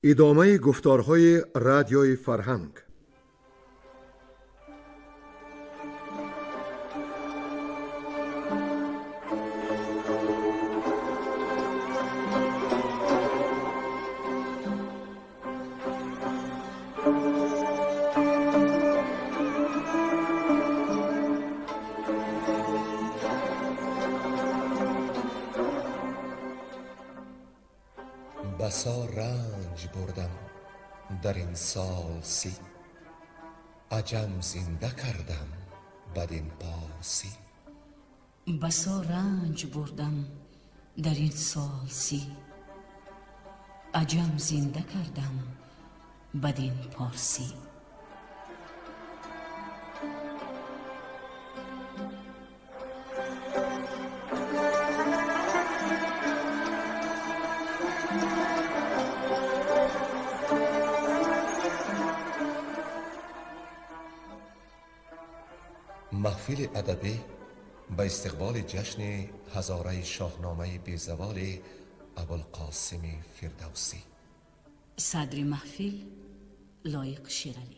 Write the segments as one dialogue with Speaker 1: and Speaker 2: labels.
Speaker 1: ادامه گفتارهای رادیوی فرهنگ.
Speaker 2: بسا رنج بردم در این سال سی، عجم زنده کردم بدین پارسی.
Speaker 3: بسا رنج بردم در این سال سی، عجم زنده کردم بدین پارسی.
Speaker 2: محفل ادبی به استقبال جشن هزاره شاهنامه بیزوال ابوالقاسم فردوسی.
Speaker 3: صدر محفل لایق شیرالی.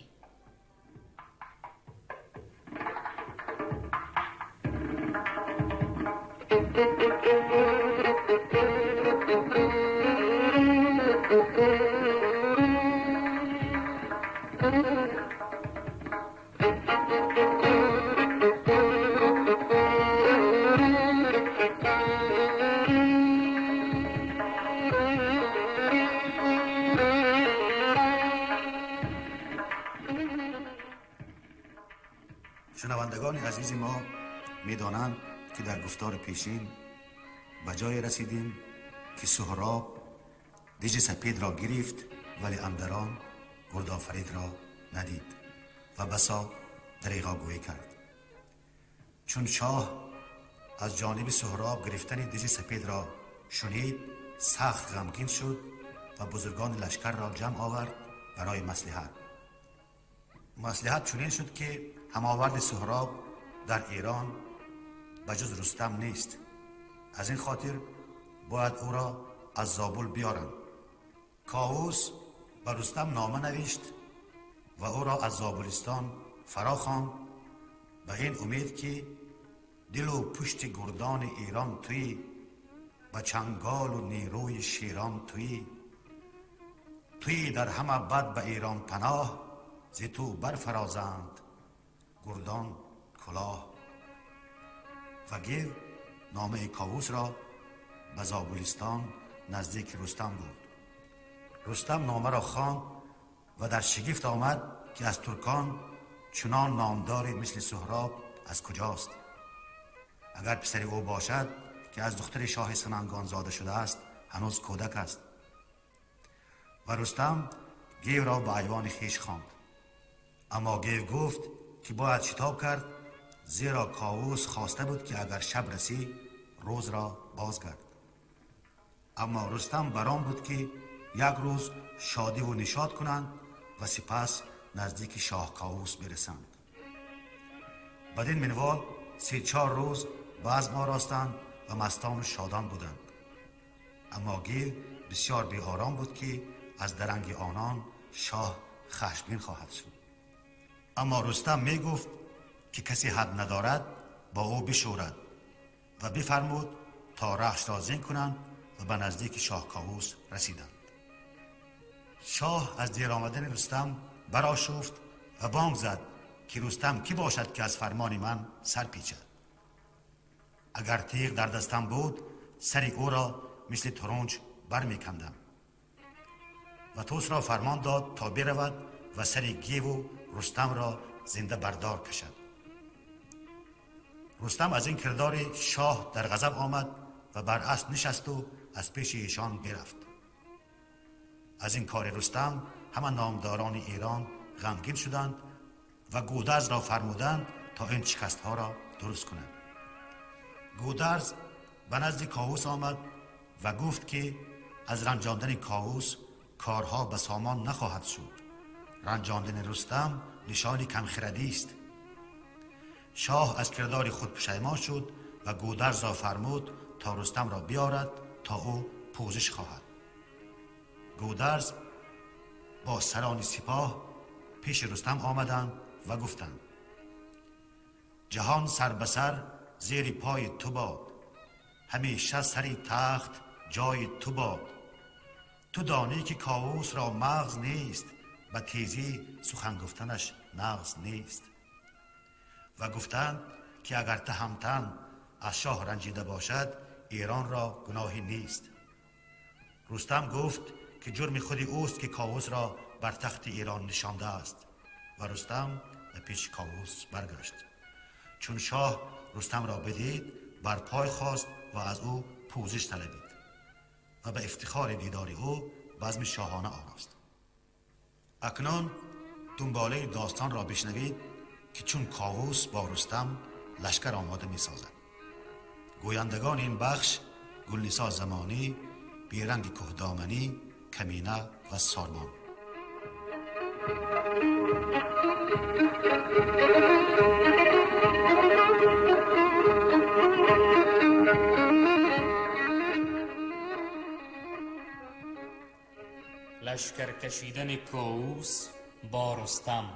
Speaker 4: شنوندگان عزیز ما می‌دانند که در گفتار پیشین به جای رسیدیم که سهراب دیج سپید را گرفت ولی اندران گردآفرید را ندید و بسا دریغا گویی کرد. چون شاه از جانب سهراب گرفتن دیج سپید را شنید سخت غمگین شد و بزرگان لشکر را جمع آورد برای مصلحت چنین شد که هماورد سهراب در ایران بجز رستم نیست. از این خاطر باید او را از زابل بیارند. کاووس به رستم نامه نوشت و او را از زابلستان فرا خواند به این امید که دل و پشت گردان ایران توی، به چنگال و نیروی شیران توی در همه بد به ایران پناه، ز تو برفرازند گردان کلاه. و گیو نامه کاووس را به زابلستان نزدیک رستم بود. رستم نامه را خواند و در شگفت آمد که از ترکان چنان نامداری مثل سهراب از کجاست. اگر پسر او باشد که از دختر شاه سمنگان زاده شده است، هنوز کودک است. و رستم گیو را به ایوان خویش خواند. اما گیو گفت که باید شتاب کرد، زیرا کاووس خواسته بود که اگر شب رسی روز را بازگرد. اما رستم بران بود که یک روز شادی و نشاط کنند و سپس نزدیک شاه کاووس برسند. بدین منوال 3-4 روز بزم آراستند و مستان و شادان بودند. اما گیو بسیار بی آرام بود که از درنگ آنان شاه خشمگین خواهد شد. اما رستم می گفت که کسی حد ندارد با او بشورد و بفرمود تا رخش را زین کنند و به نزدیک شاه کاووس رسیدند. شاه از دیر آمدن رستم برآشفت و بانگ زد که رستم کی باشد که از فرمان من سر پیچد. اگر تیغ در دستم بود سری او را مثل ترنج برمی کندم. و توس را فرمان داد تا برود و سری گیو و رستم را زنده بردار کشد. رستم از این کردار شاه در غضب آمد و بر اسب نشست و از پیش ایشان برفت. از این کار رستم همه نامداران ایران غمگین شدند و گودرز را فرمودند تا این شکست ها را درست کنند. گودرز به نزد کاووس آمد و گفت که از رنجاندن کاووس کارها به سامان نخواهد شد. رنجاندن رستم نشانی کمخردی است. شاه از کردار خود پشیمان شد و گودرز را فرمود تا رستم را بیارد تا او پوزش خواهد. گودرز با سران سپاه پیش رستم آمدند و گفتند جهان سر به سر زیر پای تو باد، همیشه سری تخت جای تو باد. تو دانی که کاووس را مغز نیست، به تیزی سخن گفتنش نغز نیست. و گفتند که اگر تهمتن از شاه رنجیده باشد، ایران را گناهی نیست. رستم گفت که جرم خودی اوست که کاووس را بر تخت ایران نشانده است. و رستم به پیش کاووس برگشت. چون شاه رستم را بدید، بر پای خواست و از او پوزش طلبید و به افتخار دیدار او بزم شاهانه آراست. اکنون دنباله داستان را بشنوید که چون کاووس با رستم لشکر آماده می سازد. گویندگان این بخش گلنسا زمانی، بیرنگ کهدامنی، کمینه و سارمان.
Speaker 5: لشکر کشیدن کاووس با رستم.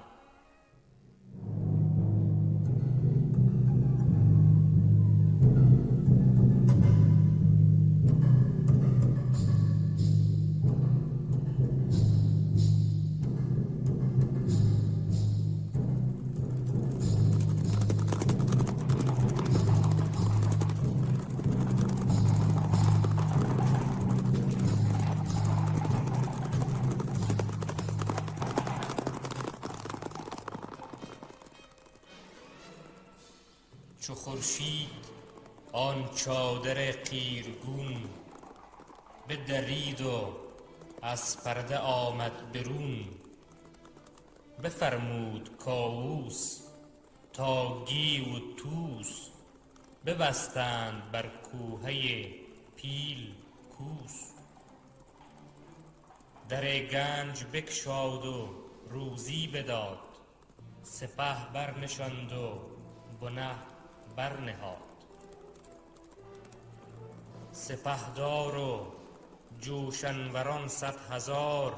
Speaker 5: چو خورشید آن چادر قیرگون بدرید و از پرده آمد برون. بفرمود کاووس تا گیو و طوس، ببستند بر کوهه پیل کوس. در گنج بگشاد و روزی بداد، سپه برنشاند و بنه برنهاد. سپهدار و جوشنوران 100,000،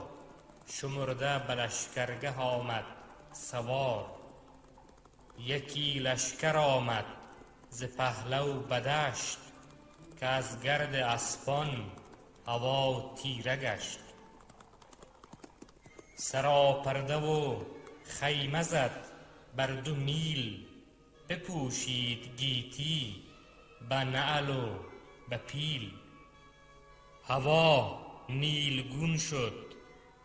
Speaker 5: شمرده به لشکرگه آمد سوار. یکی لشکر آمد ز پهلو به دشت، که از گرد اسپان هوا تیره گشت. سراپرده و خیمه زد بر 2 میل، بپوشید گیتی به نعل و به پیل. هوا نیلگون شد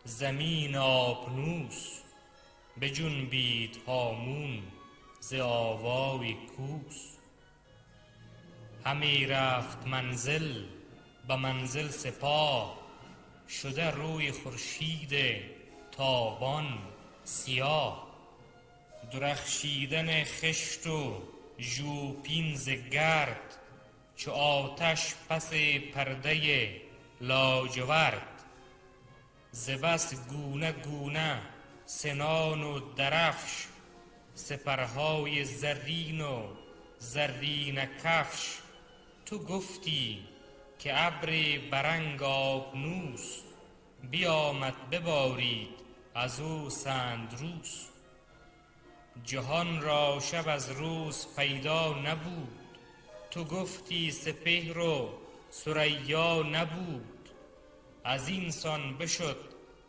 Speaker 5: زمین آبنوس، بجنبید هامون ز آوای کوس. همی رفت منزل به منزل سپاه، شده روی خورشید تابان سیاه. درخشیدن خشت و ژوپین ز گرد، چو آتش پس پرده لاجورد. ز بس گونه گونه سنان و درفش، سپرهای زرین و زرین کفش. تو گفتی که ابر برنگ آبنوس، بیامد ببارید از او سندروس. جهان را شب از روز پیدا نبود، تو گفتی سپهر و ثریا نبود. از این سان بشد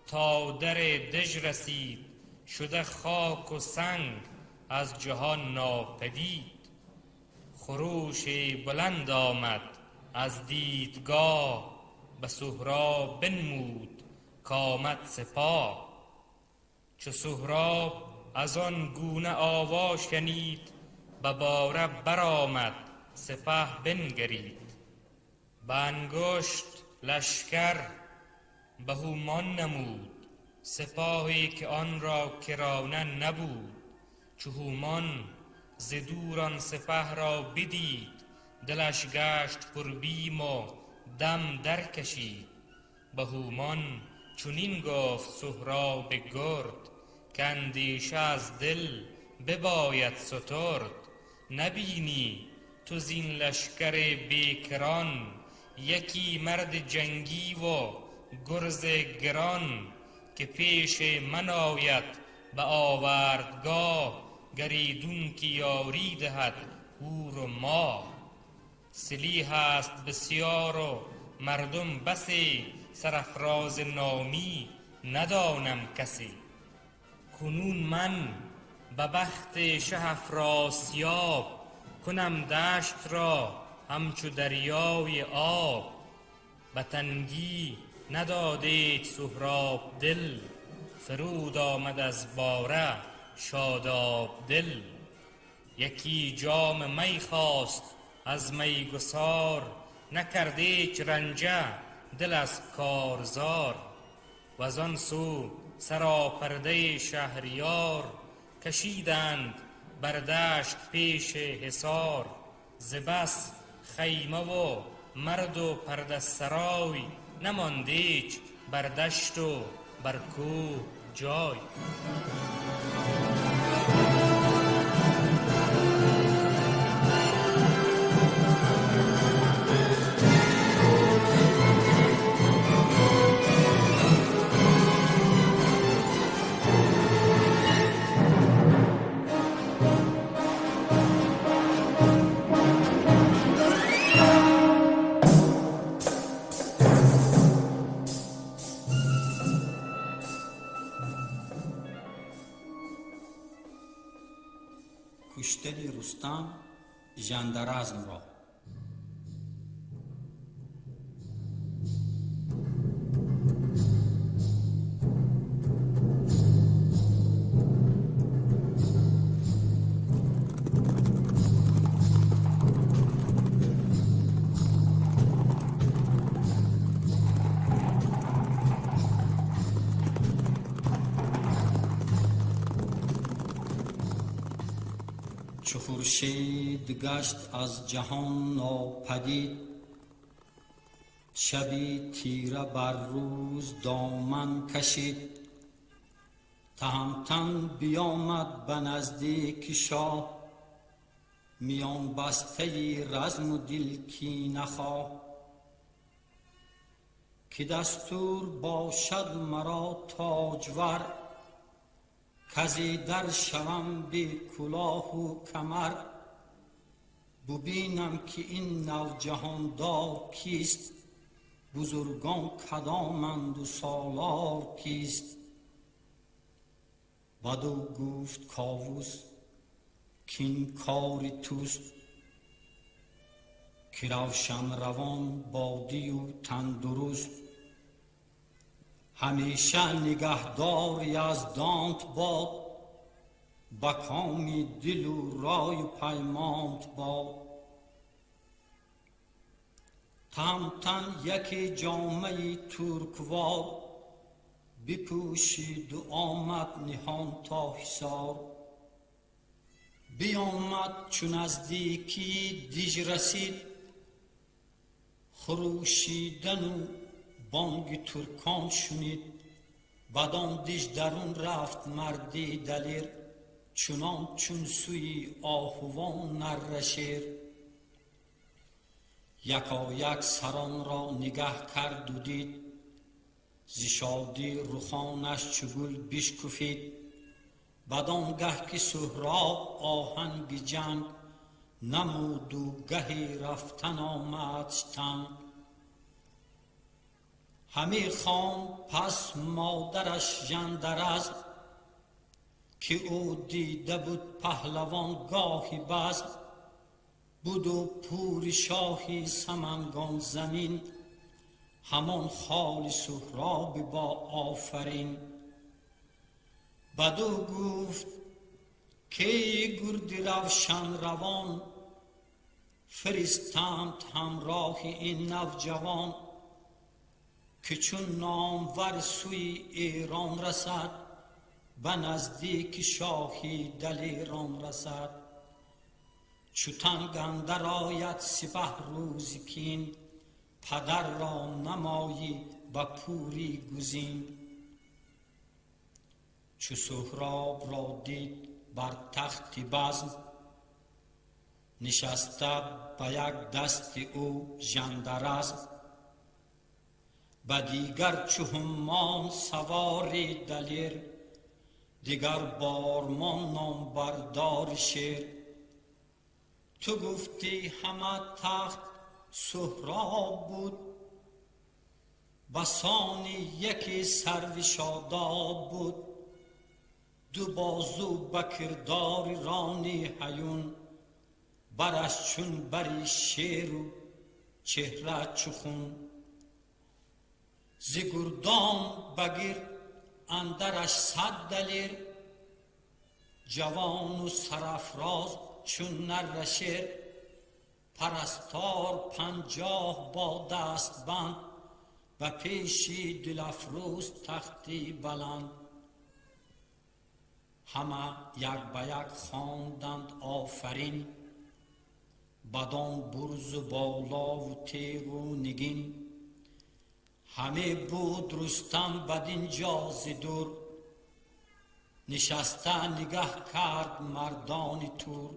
Speaker 5: تا در دژ رسید، شده خاک و سنگ از جهان ناپدید. خروش بلند آمد از دیدگاه، به سهراب بنمود کآمد سپاه. چو سهراب از آن گونه آوا شنید، به باره برآمد سپه بنگرید. به انگشت لشکر به هومان نمود، سپاهی که آن را کرانه نبود. چو هومان ز دور آن سپه را بدید، دلش گشت پر بیم و دم در کشید. به هومان چنین گفت سهراب گرد، که اندیشه از دل بباید سترد. نبینی تو زین لشکر بیکران، یکی مرد جنگی و گرز گران. که پیش من آید به آوردگاه، گریدون که یاری دهد هور و ماه. سلیح است بسیار و مردم بسی، سرافراز نامی ندانم کسی. کنون من به بخت شه افراسیاب، کنم دشت را همچو دریای آب. به تنگی ندادید سهراب دل، فرود آمد از باره شاداب دل. یکی جام می خواست از میگسار، نکرد هیچ رنجه دل از کارزار. و آن سو سراپرده شهریار، کشیدند بر دشت پیش حصار. ز بس خیمه و مرد و پرده سرای، نماند هیچ بر دشت و بر کوه جای.
Speaker 6: کشتن رستم ژندرزم را. چو خورشید گشت از جهان ناپدید، شبی تیره بر روز دامن کشید. تهمتن بیامد به نزدیک شاه، میان بسته رزم و دل کینه خواه. که دستور باشد مرا تاجور، کزی در شوم بی کلاه و کمر. ببینم که این نوجهاندار کیست، بزرگان کدامند و سالار کیست. بدو گفت کاووس کین کار توست، که روشن روان بادی و تندرست. همیشه نگهدار یزدانت باد، به کام دل و رای و پیمانت باد. تهمتن یکی جامه ترکوار، بپوشید و آمد نهان تا حصار. بیامد چون نزدیکی دیژ رسید، خروشیدن و بانگ ترکان شنید. بدان دیژ درون رفت مردی دلیر، چنان چون سوی آهوان نره شیر. یکایک سران را نگه کرد و دید، ز شادی رخانش چو گل بشکفید. بدانگه که سهراب آهنگ جنگ، نمود و گهی رفتن آمدش تنگ. همی خواند پس مادرش ژندرزم، که او دیده بود پهلوان گاهی بزم. بود و پور شاهی سمنگان زمین، همان خال سهراب با آفرین. بدو گفت که گرد روشن روان، فرستند همراه این نوجوان. که چون نامور سوی ایران رسد، به نزدیک شاهی دلیران رسد. چو تنگ اندر آید سپه روز کین، پدر را نمایی به پوری گزین. چو سهراب را دید بر تخت بزم، نشسته به یک دست او ژندرزم. و دیگر چو همان سوار دلیر، دیگر بارمان نام بردار شیر. تو گفتی همه تخت سهراب بود، بسان یکی سرو شاداب بود. دو بازو بکردار رانی هیون، برش چون بری شیر و چهره چو خون. ز گردان بگیر اندرش 100 دلیر، جوان و سرافراز چون نر شیر. پرستار 50 با دست بند، و پیشی دل افروز تختی بلند. همه یک به یک خواندند آفرین، بدان برز و بالا و تیغ و نگین. همه بود رستم بدینجا ز دور، نشسته نگه کرد مردان تور.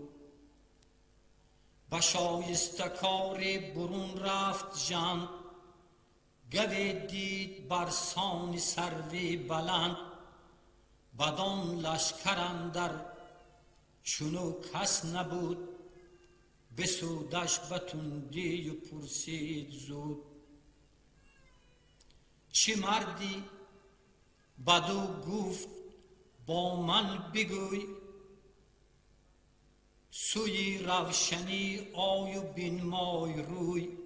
Speaker 6: به شایسته کار برون رفت ژند، گوی دید برسان سروی بلند. بدان لشکر اندر چونو کس نبود، بسودش به تندی و پرسید زود. چه مردی؟ بدو گفت با من بگوی، سوی روشنی آی و بنمای روی.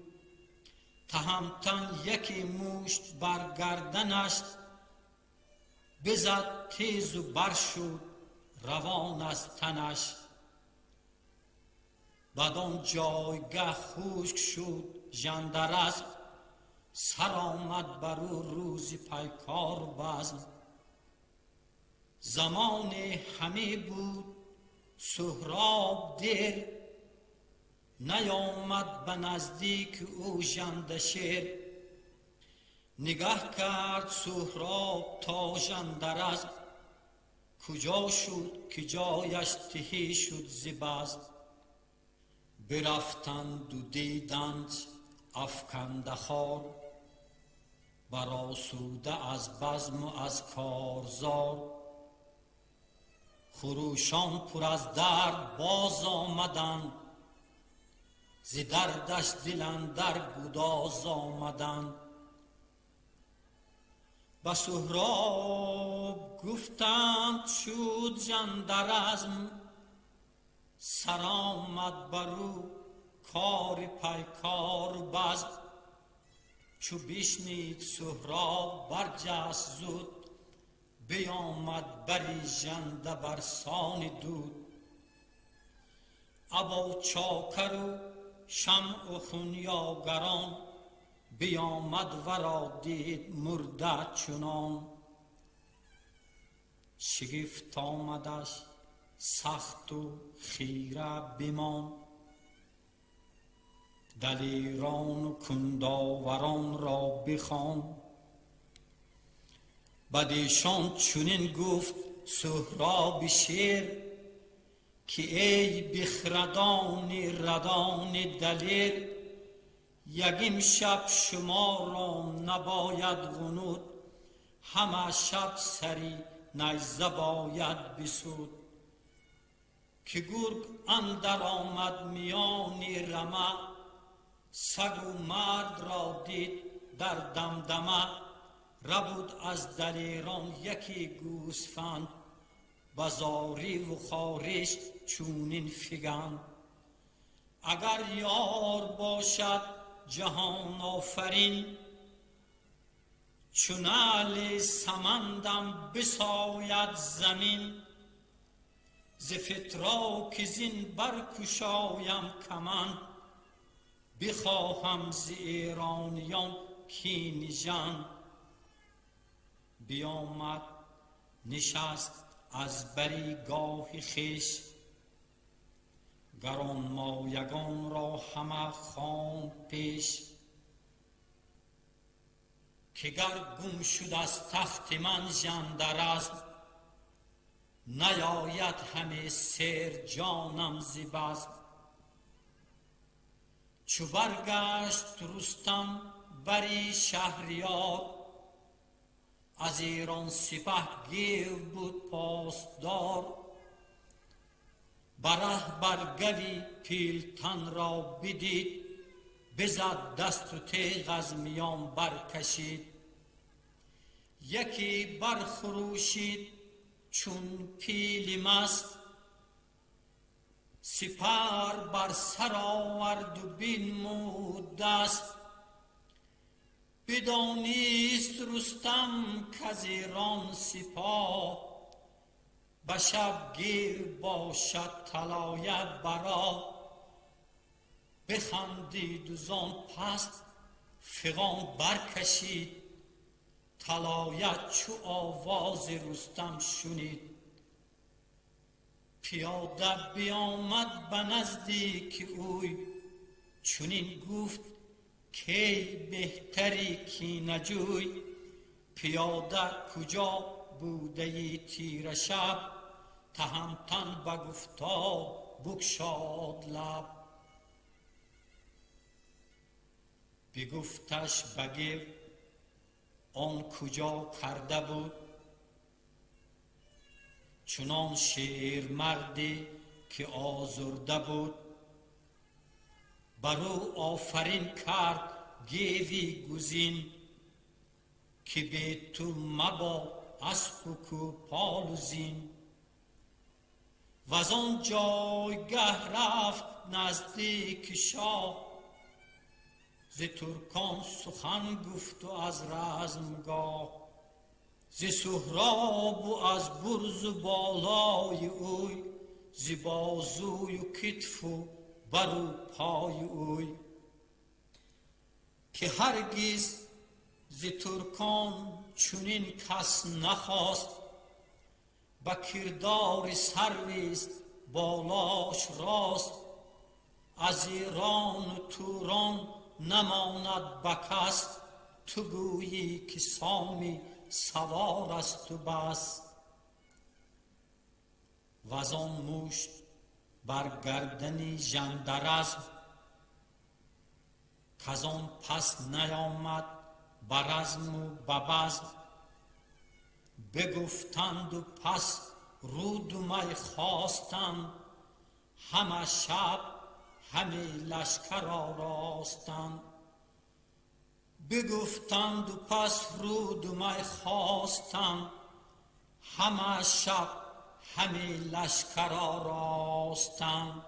Speaker 6: تهمتن یکی مشت بر گردنش، بزد تیز و برشد روان از تنش. بدان جایگه خشک شد ژندرز، سر آمد بر او روز پیکار و بزم. زمان همه بود سهراب دیر، نیامد به نزدیک او ژنده شیر. نگه کرد سهراب تا ژندرز، کجا شد که جایش تهی شد ز بزم. برفتند و دیدند افکنده خوار، برآسوده از بزم و از کارزار. خروشان پر از درد باز آمدند، ز دردش دل اندر گداز آمدند. به سهراب گفتند شد ژندرزم، سر آمد بر او کار پیکار و بزم. چو بشنید سهراب برجست زود، بیامد بری ژنده برسان دود. ابا چاکر و شمع و خونیاگران، بیامد ورا دید مرده چنان. شگفت آمدش سخت و خیره بمان، دلیران و کنداوران را بخواند. بدیشان چنین گفت سهراب شیر، که ای بخردان ردان دلیر. یکیم شب شما را نباید غنود، همه شب سری نیزه باید بسود. که گرگ اندر آمد میان رمه، سگ و مرد را دید در دمدمه. ربود از دلیران یکی گوسفند، بزاری و خارش چونین فگند. اگر یار باشد جهان آفرین، چون نعل سمندم بساید زمین. ز فتراک زین برکشایم کمند، بخواهم ز ایرانیان کین ژند. بیامد نشست از بری گاه خویش، گرانمایگان را همه خواند پیش. که گر گم شد از تخت من ژندرز، نیاید همه سیر جانم ز بزم. چو برگشت رستم بری شهریار، از ایران سپه گیو بود پاسدار. بره برگوی پیلتن را بدید، بزد دست و تیغ از میان برکشید. یکی برخروشید چون پیل مست، سپر بر سر آورد و بنمود دست. بدانست رستم کز ایران سپاه، به شبگیر باشد طلایه برا. بخندید و زان پس فغان برکشید، طلایه چو آواز رستم شنید. پیاده بیامد به نزدیک اوی، چنین گفت کی بهتری کینه جوی. پیاده کجا بوده ای تیره شب، تهمتن بگفتا بگشاد لب. بگفتش بگیو آن کجا کرده بود، چنان شیر مردی که آزرده بود. برو آفرین کرد گیوی گزین، که به تو مبا اسب و کوپال و زین. وزان جایگه رفت نزدیک شاه، ز ترکان سخن گفت و از رزمگاه. ز سهراب و از برز و بالای اوی، ز بازوی و کتف و بر و پای اوی. که هرگز ز ترکان چنین کس نخواست، به کردار سرویست بالاش راست. از ایران و توران نماند به کس، تو گویی که سامی سوار است و بس. وزان مشت بر گردنی ژندرزم، کزان پس نیامد بر رزم و به بزم. بگفتند و پس رود و می خواستند، همه شب همه لشکر آراستند. بگفتند و پس رود و می خواستند، همه شب همه لشکر آراستند.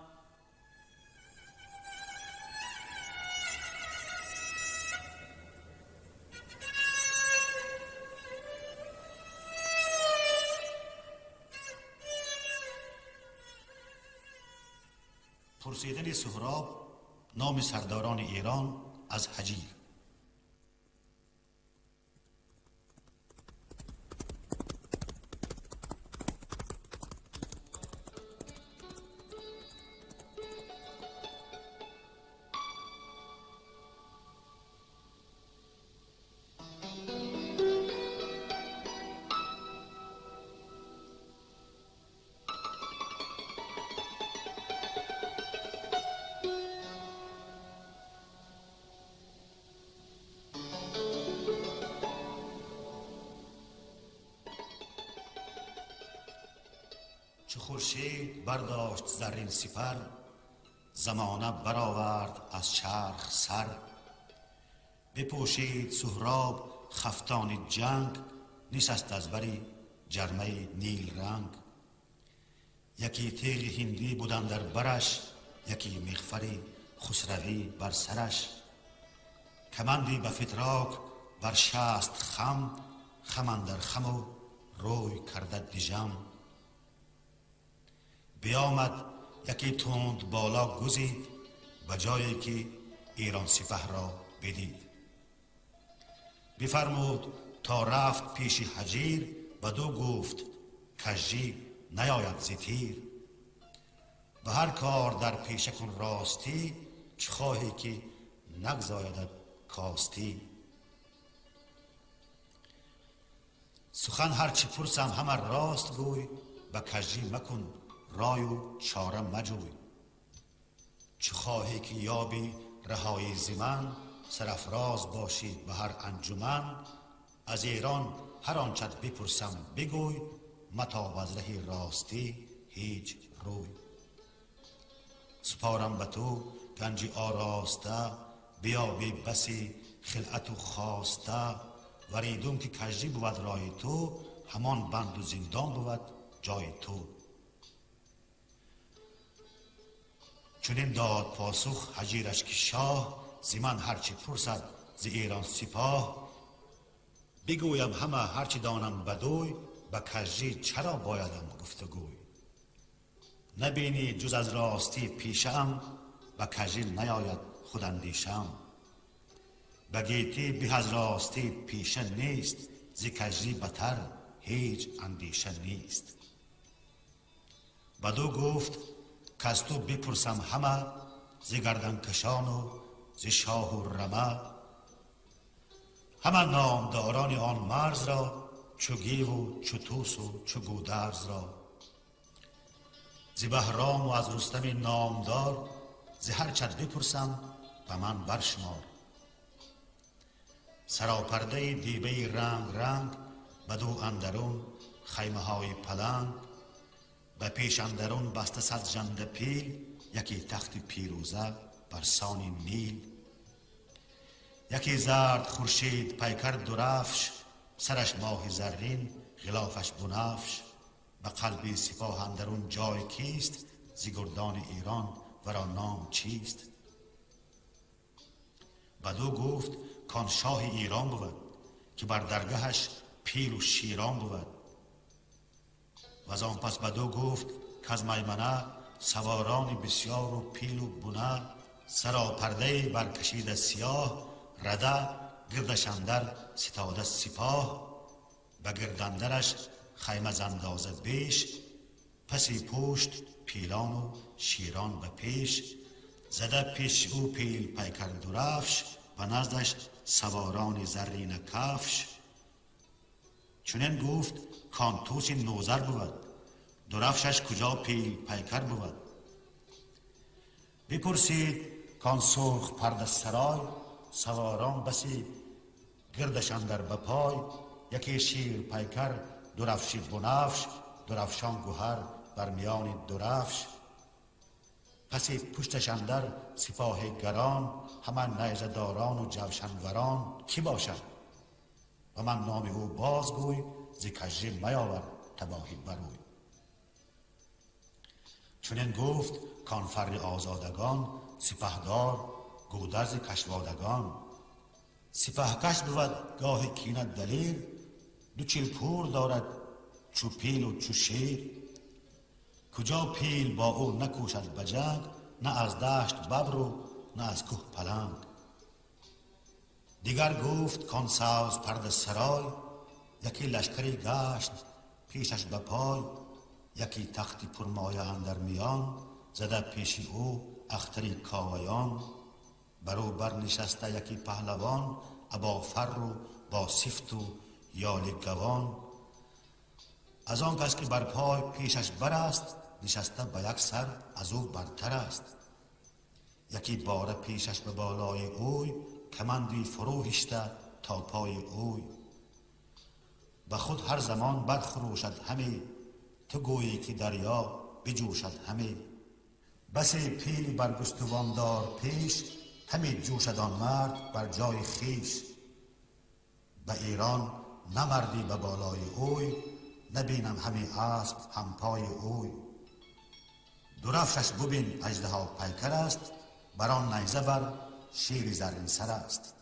Speaker 4: پرسیدن سهراب نام سرداران ایران از هجیر. چو خورشید برداشت زرین سپر، زمانه برآورد از چرخ سر. بپوشید سهراب خفتان جنگ، نشست از بری جرمه نیل رنگ. یکی تیغ هندی بود اندر برش، یکی مغفری خسروی بر سرش. کمندی به فتراک بر شست خم، خم اندر خم و روی کرده دژم. بیامد یکی تند بالا گزید، به جایی که ایران سپه را بدید. بفرمود تا رفت پیش هجیر، بدو گفت کژی نیاید ز تیر. به هر کار در پیشه کن راستی، که خواهی که نگزایدت کاستی. سخن هرچی پرسم همه راست گوی، به کژی مکن رای و چاره مجوی. چه خواهی که یابی رهایی ز من، سرافراز باشید به هر انجمن. از ایران هر آنچت بپرسم بگوی، متاب از ره راستی هیچ روی. سپارم به تو گنجی آراسته، بیابی بسی خلعت و خواسته. وریدون که کجی بود رای تو، همان بند و زندان بود جای تو. چنین داد پاسخ هجیرش که شاه، زی من هرچی پرسد ز ایران سپاه. بگویم همه هرچی دانم بدوی، به کجی چرا بایدم گفتگوی. نبینی جز از راستی پیشم، به کجی نیاید خود اندیشم. به گیتی به از راستی پیشه نیست، ز کجی بتر هیچ اندیشه نیست. بدو گفت که از تو بپرسم همه، ز گردن کشان و ز شاه و رمه. همه نامداران آن مرز را، چو گیو و چو طوس و چو گودرز را. ز بهرام و از رستم نامدار، ز هر چت بپرسم به من برشمار. سراپرده دیبه رنگ رنگ، بدو اندرون خیمه های پلنگ. به پیش اندرون بسته صد ژنده پیل، یکی تخت پیروزه بر سان نیل. یکی زرد خورشید پیکر درفش، سرش ماه زرین غلافش بنفش. به قلبی سپاه اندرون جای کیست، ز گردان ایران ورا نام چیست. بدو گفت کان شاه ایران بود، که بر درگهش پیل و شیران بود. و از آن پس بدو گفت که از میمنه، سواران بسیار و پیل و بنه. سراپرده برکشیده سیاه، رده گردش اندر ستاده سپاه. به گردندرش خیمه زندازه بیش، پسی پشت پیلان و شیران به پیش. زده پیش او پیل پیکر درفش، و نزدش سواران زرین کفش. چنین گفت کان طوس نوذر بود، درفشش کجا پیل پیکر بود. بپرسید کان سرخ پرده سرای، سواران بسی گردش اندر به پای. یکی شیر پیکر درفشی بنفش، درفشان گوهر بر میان درفش. پسی پشتش اندر سپاه گران، همان نیزه داران و جوشنوران. کی باشد و من نام او بازگوی، ز کژی میاور تباهی بروی. چنین گفت کان فر آزادگان، سپهدار گودرز کشوادگان. سپهکش بود گاه کینه دلیر، دو چیل پور دارد چو پیل و چو شیر. کجا پیل با او نکوشد به جنگ، نه از دشت ببر و نه از کوه پلنگ. دیگر گفت کان سبز پرده سرای، یکی لشکری گشت پیشش به پای. یکی تختی پرمایه اندر میان، زده پیش او اختری کاویان. برو برنشسته یکی پهلوان، ابا فر و با سفت و یال گوان. از آن کس که بر پای پیشش بر است، نشسته به یک سر از او برتر است. یکی باره پیشش به بالای اوی، کمندی فرو هشته تا پای اوی. به خود هر زمان برخروشد همی، تو گویی که دریا بجوشد همی. بسی پیل برگستوان دار پیش، همی جوشد آن مرد بر جای خیش. به ایران نمردی به بالای اوی، نبینم همی اسب هم پای اوی. درفشش ببین اژدها پیکر است، بران نیزه بر شیر زرین سر است.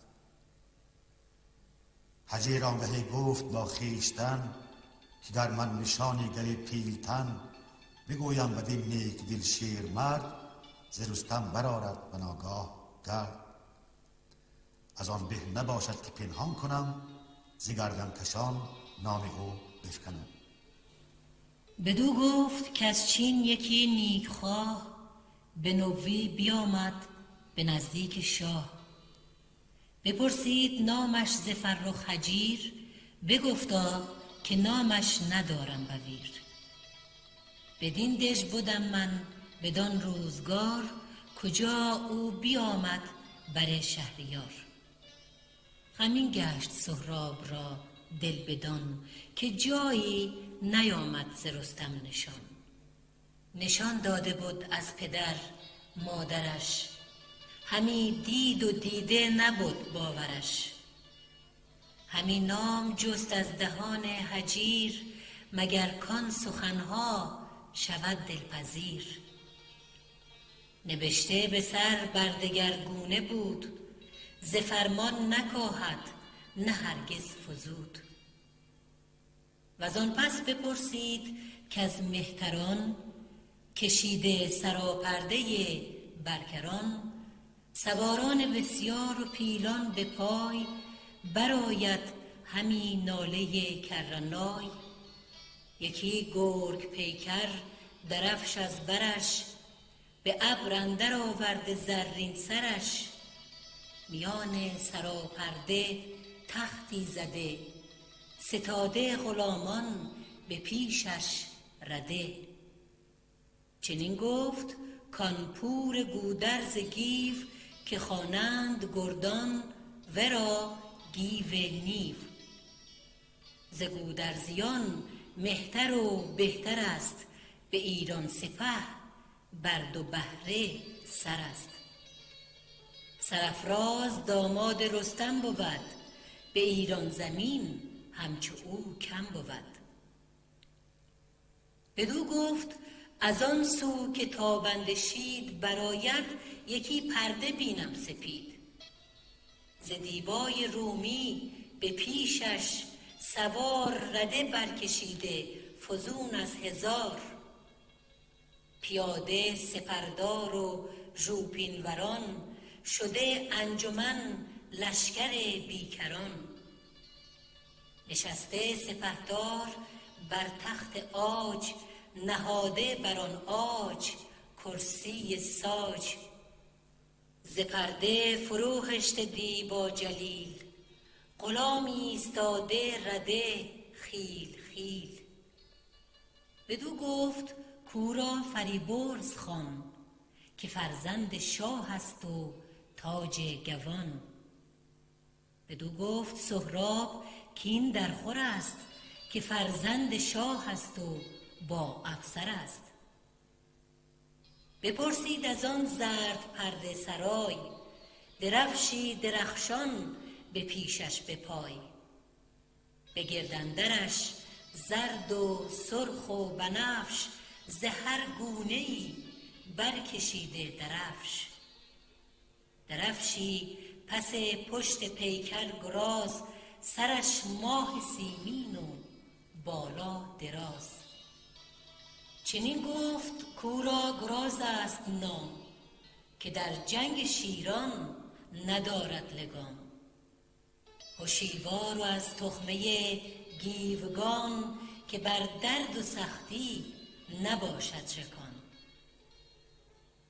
Speaker 4: هجیر آنگهی گفت با خویشتن، که در من نشانی گلی پیلتن. بگویم بدین نیک دل شیر مرد، ز رستم برآرد به ناگاه گرد. از آن به نباشد که پنهان کنم، ز گردن کشان نام او بفکنم.
Speaker 3: بدو گفت که از چین یکی نیکخواه، به نوی بیامد به نزدیک شاه. بپرسید نامش ز فرخ هجیر، بگفتا که نامش ندارم بویر. بدین دژ بودم من بدان روزگار، کجا او بیامد بر شهریار. غمین گشت سهراب را دل بدان که جایی نیامد ز رستم نشان. نشان داده بود از پدر مادرش، همی دید و دیده نبود باورش. همی نام جست از دهان هجیر، مگر کان سخنها شود دلپذیر. نبشته به سر بر دگرگونه بود، ز فرمان نکاهد نه هرگز فزود. وزان پس بپرسید کز مهتران، کشیده سراپرده برکران. سواران بسیار و پیلان به پای، برآید همی ناله کرنای. یکی گرگ پیکر درفش از برش، به ابر اندر آورده زرین سرش. میان سراپرده تختی زده، ستاده غلامان به پیشش رده. چنین گفت کان پور گودرز گیو، که خوانند گردان ورا گیو نیو. ز گودرزیان مهتر و بهتر است، به ایران سپه بر دو بهره سر است. سرافراز داماد رستم بود، به ایران زمین همچو او کم بود. بدو گفت از آن سو که تابنده شید، برآید یکی پرده بینم سپید. ز دیبای رومی به پیشش، سوار رده برکشیده فزون از 1000. پیاده سپردار و ژوپین وران، شده انجمن لشکر بیکران. نشسته سپهدار بر تخت عاج، نهاده بر آن عاج کرسی ساج. ز پرده فرو هشته دیبا جلیل، غلامی ایستاده رده خیل خیل. بدو گفت کاو را فریبرز خوان، که فرزند شاه است و تاج گوان. بدو گفت سهراب کین درخور است، که فرزند شاه است و با افسر است. بپرسید از آن زرد پرده سرای، درفشی درخشان به پیشش به پای. به گرد اندرش زرد و سرخ و بنفش، ز هر گونه‌ای برکشیده درفش. درفشی پس پشت پیکر گراز، سرش ماه سیمین و بالا دراز. چنین گفت کاو را گراز است نام، که در جنگ شیران ندارد لگام. هشیوار و از تخمه گیوگان، که بر درد و سختی نباشد شکان.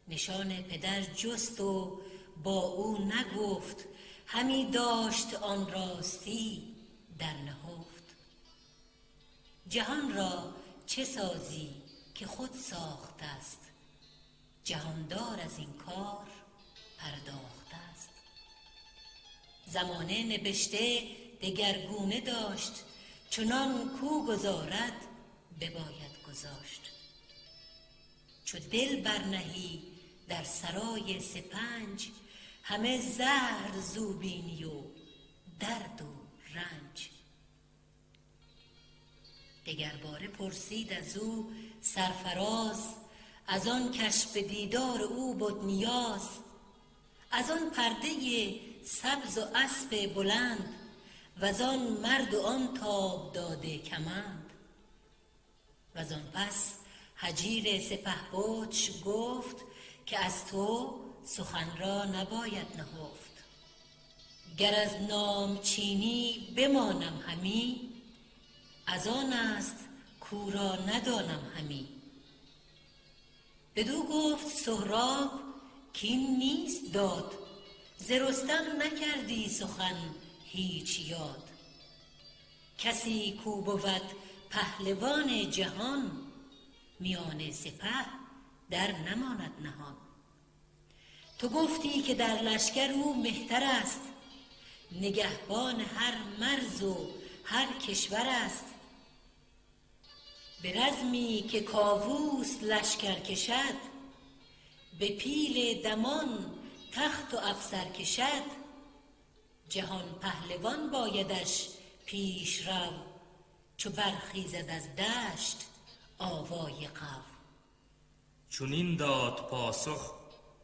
Speaker 3: نشان پدر جست و با او نگفت، همی داشت آن راستی در نهفت. جهان را چه سازی که خود ساخته است، جهاندار از این کار پرداخته است. زمانه نبشته دگرگونه داشت، چنان کو گذارد بباید گذاشت. چو دل برنهی در سرای سپنج، همه زهر زو بینی و درد و رنج. دگر باره پرسید از او سرفراز، از آن کش به دیدار او بد نیاز. از آن پرده سبز و اسپ بلند، وز آن مرد و آن تاب داده کمند. وز آن پس هجیر سپهبدش گفت، که از تو سخن را نباید نهفت. گر از نام چینی بمانم همی، از آن است کاو را ندانم همی. بدو گفت سهراب کین نیست داد، ز رستم نکردی سخن هیچ یاد. کسی کو بود پهلوان جهان، میان سپه در نماند نهان. تو گفتی که در لشکر او مهتر است، نگهبان هر مرز و هر کشور است. به رزمی که کاووس لشکر کشد، به پیل دمان تخت و افسر کشد. جهان پهلوان بایدش پیش رو، چو برخیزد از دشت آوای قو.
Speaker 5: چنین داد پاسخ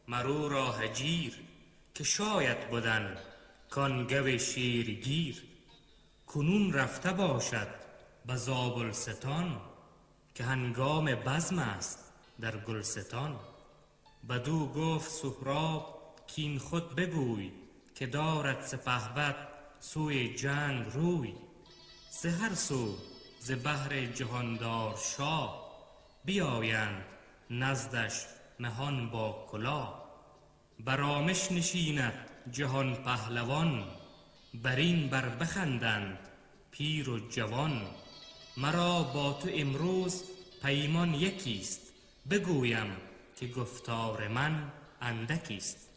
Speaker 5: مرو را هجیر، که شاید بدن کان گو شیرگیر. کنون رفته باشد به زابلستان، که هنگام بزم است در گلستان. بدو گفت سهراب کین خود بگوی، که دارد سپهبد سوی جنگ روی. ز هر سو ز بهر جهاندار شاه، بیایند نزدش مهان با کلاه. برامش نشیند جهان پهلوان، برین بر بخندند پیر و جوان. مرا با تو امروز پیمان یکیست، بگویم که گفتار من اندکیست.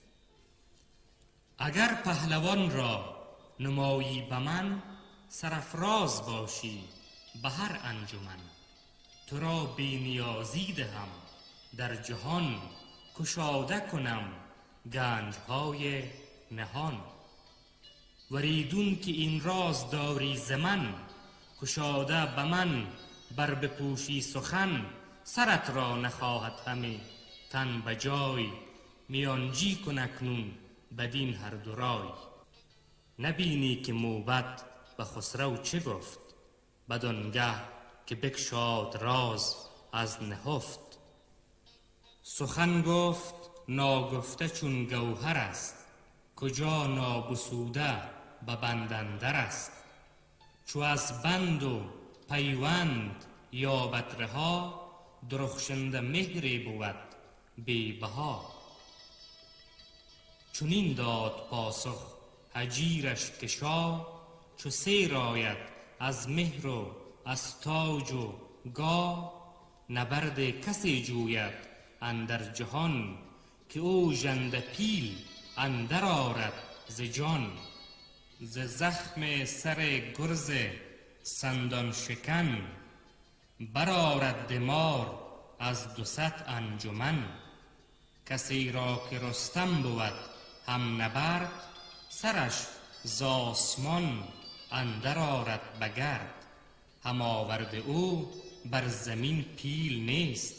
Speaker 5: اگر پهلوان را نمایی به من، سرافراز باشی به هر انجمن. تو را بی نیازی دهم در جهان، کشاده کنم گنج های نهان. وریدون که این راز داری ز من، کشاده به من بر بپوشی سخن. سرت را نخواهد همه تن بجای، میانجی کن اکنون بدین هر دو رای. نبینی که موبد به خسرو چه گفت، بدانگه که بگشاد راز از نهفت. سخن گفت ناگفته چون گوهر است، کجا نابسوده به بند اندر است. چو از بند و پیوند یابد رها، درخشنده مهری بود بی بها. چنین داد پاسخ هجیرش که شاه، چو سیر آید از مهر و از تاج و گاه. نبرد کسی جوید اندر جهان، که او ژنده پیل اندر آرد ز جان. ز زخم سر گرز سندان شکن، برآرد دمار از 200 انجمن. کسی را که رستم بود هم نبرد، سرش ز آسمان اندر آرد به گرد. هم آورد او بر زمین پیل نیست،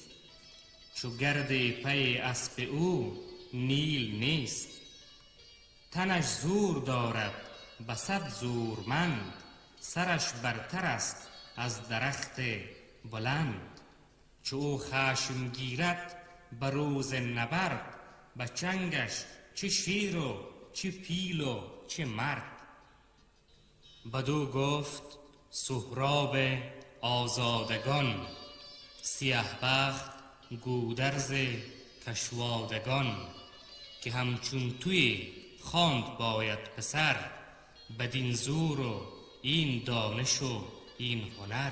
Speaker 5: چو گرد پی اسپ او نیل نیست. تنش زور دارد به 100 زورمند، سرش برتر است از درخت بلند. چو او خشم گیرد به روز نبرد، به چنگش چه شیر و چه پیل و چه مرد. بدو گفت سهراب آزادگان، سیه بخت گودرز کشوادگان. که همچون توی خواند باید پسر، بدین زور و این دانش و این هنر.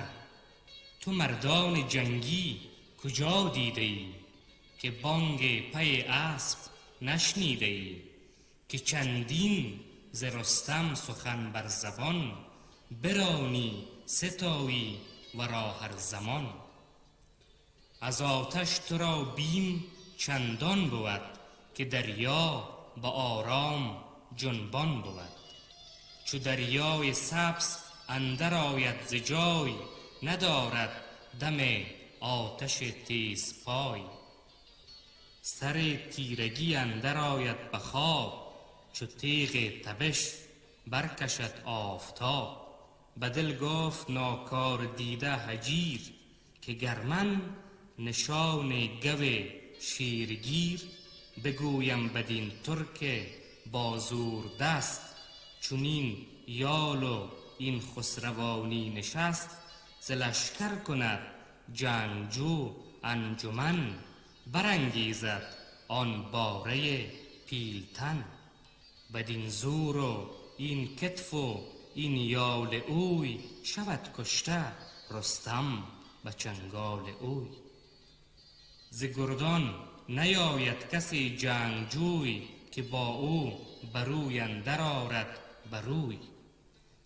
Speaker 5: تو مردان جنگی کجا دیده ای، که بانگ پی اسب نشنیده ای. که چندین ز رستم سخن بر زبان، برانی ستایی ورا هر زمان. از آتش تو را بیم چندان بود، که دریا به آرام جنبان بود. چو دریای سبز اندر آید ز جای، ندارد دم آتش تیز پای. سر تیرگی اندر آید به خواب، چو تیغ تبش برکشد آفتاب. به دل گفت ناکار دیده هجیر، که گر من نشان گو شیرگیر. بگویم بدین ترک بازور دست، چونین یال و این خسروانی نشست. ز لشکر کند جنگجو انجمن، برانگیزد آن باره پیلتن. بدین زور و این کتف و این یال اوی، شود کشته رستم به چنگال اوی. ز گردان نیاید کسی جنگجوی، که با او بروی اندر آرد بروی.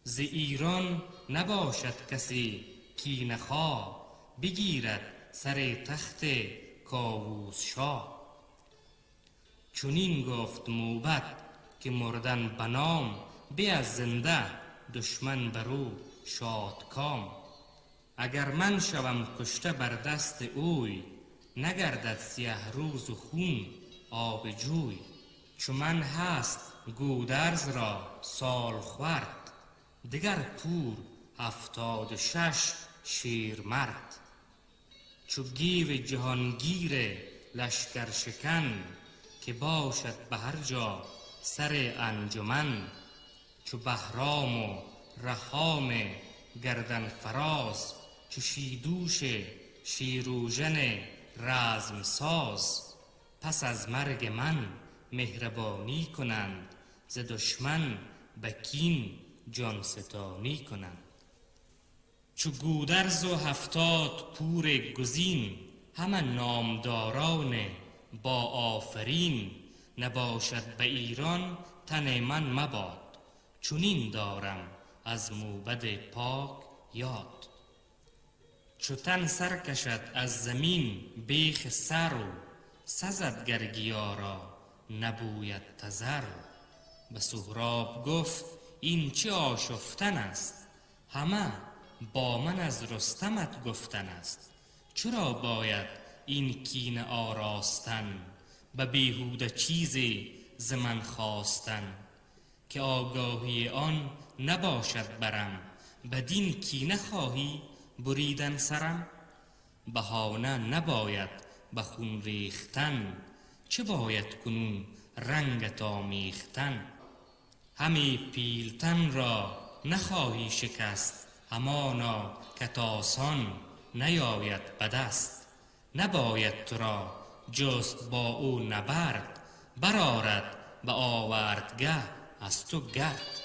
Speaker 5: ز ایران نباشد کسی کینه خواه، بگیرد سر تخت کاووس شاه. چنین گفت موبد که مردن بنام، به از زنده دشمن برو شادکام. اگر من شوم کشته بر دست اوی، نگردد سیه روز و خون آب جوی. چو من هست گودرز را سال خورد، دگر پور 76 شیرمرد. چو گیو جهانگیر لشکر شکن، که باشد به هر جا سر انجمن. چو بهرام و رهام گردن فراز، چو شیدوش شیروژن رزم ساز. پس از مرگ من مهربانی کنند، ز دشمن به کین جان ستانی کنند. چو گودرز و 70 پور گزین، همه نامداران با آفرین. نباشد به ایران تن من مباد، چنین دارم از موبد پاک یاد. چو تن سر کشد از زمین بیخ سر، سزد گر گیا را نبوید تذر. به سهراب گفت این چه آشفتن است، همه با من از رستمت گفتن است. چرا باید این کینه آراستن، به بیهوده چیزی ز من خواستن. که آگاهی آن نباشد برم، بدین کینه خواهی بریدن سرم. بهانه نباید به خون ریختن، چه باید کنون رنگت آمیختن. همی پیلتن را نخواهی شکست، همانا کت آسان نیاید به دست. نباید تو را جست با او نبرد، برآرد به آوردگه از تو گرد.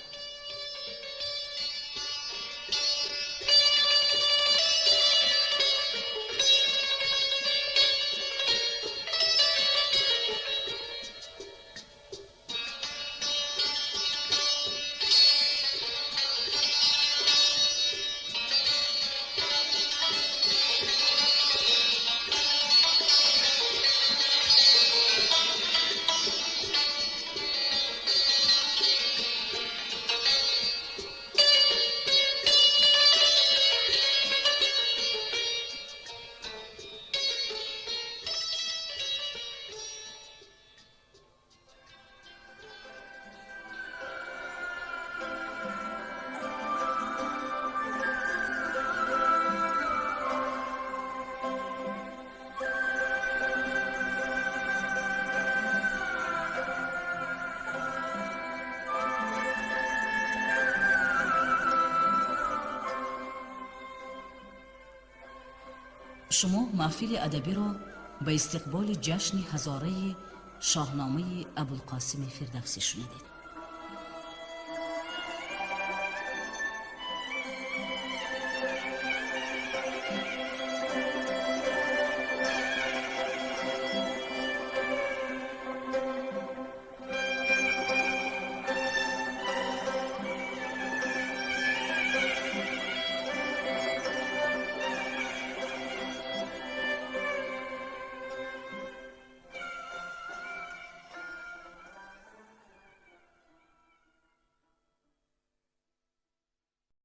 Speaker 7: شما محفل ادبی را به استقبال جشن هزاره شاهنامه ابوالقاسم فردوسی شنیدید.